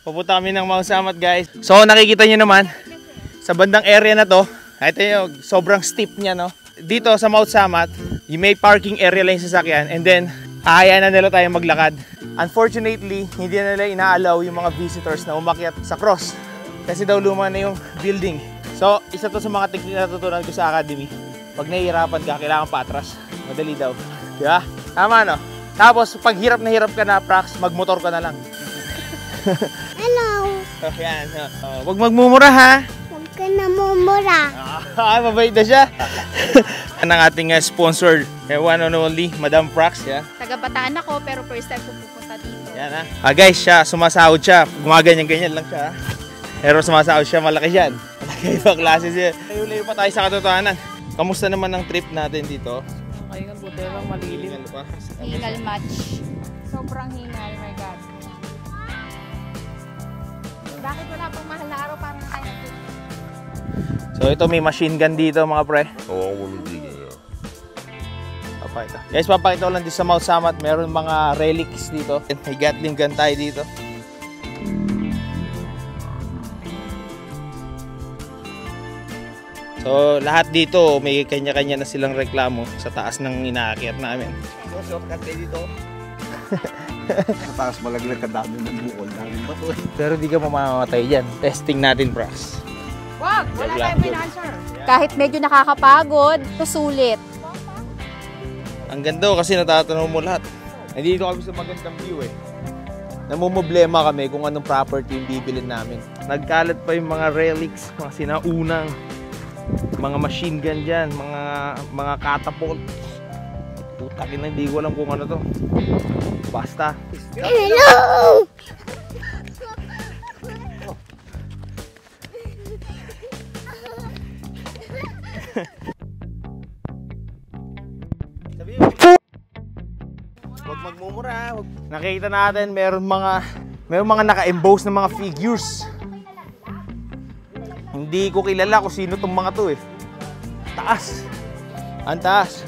Pupunta kami ng Mount Samat, guys. So nakikita nyo naman, sa bandang area na to, ito yung sobrang steep niya, no? Dito sa Mount Samat, yung may parking area lang yung sasakyan, and then ahayaan na nila tayo maglakad. Unfortunately, hindi na nila inaalaw yung mga visitors na umakyat sa cross kasi daw luma na yung building. So isa to sa mga technique na natutunan ko sa academy. Pag nahihirapan ka, kailangan patras. Madali daw, di ba? Tama, no? Tapos pag hirap ka na, Prax, magmotor ka na lang. Hello. Yan. Huwag magmumura, ha? Huwag ka na mumura. Mabait na siya. Ang ating sponsor, one and only, Madam Prax. Yeah. Taga-Bataan ako, pero first time ko pupunta dito. Yan, ha? Guys, siya, sumasahod siya. Gumaganyan-ganyan lang siya, ha? Pero sumasahod siya, malaki yan. Malaki ibang klase siya. Layo-layo pa tayo sa katotohanan. Kamusta naman ang trip natin dito? Ay, ang buti lang, malilim. Hingal match. Sobrang hingal, my God. Bakit wala pang mahal na araw para na tayo nag-trip? So ito may machine gun dito, mga pre. Oo, walang Papakita. Guys, papakita ko lang dito sa Mount Samat. Meron mga relics dito. May Gatling gun tayo dito. So lahat dito may kanya-kanya na silang reklamo sa taas ng inaakyat namin. shortcut kayo dito. Sa taas malaglag ka dami ng bukol namin ba to? Pero di ka mamamatay dyan. Testing natin, Prax. Wag! Wala tayong financer. Kahit medyo nakakapagod, susulit. Ang ganda kasi natatanaw mo lahat. Nandito kami sa magandang view eh. Namumblema kami kung anong property yung bibilin namin. Nagkalat pa yung mga relics, mga sinaunang, mga machine gun dyan, mga catapult. Putakin na, hindi ko alam kung ano to. Basta. Hello! Huwag magmumura. Nakikita natin meron mga naka-emboss na mga figures. Hindi ko kilala kung sino tong mga to eh. Taas. Ang taas.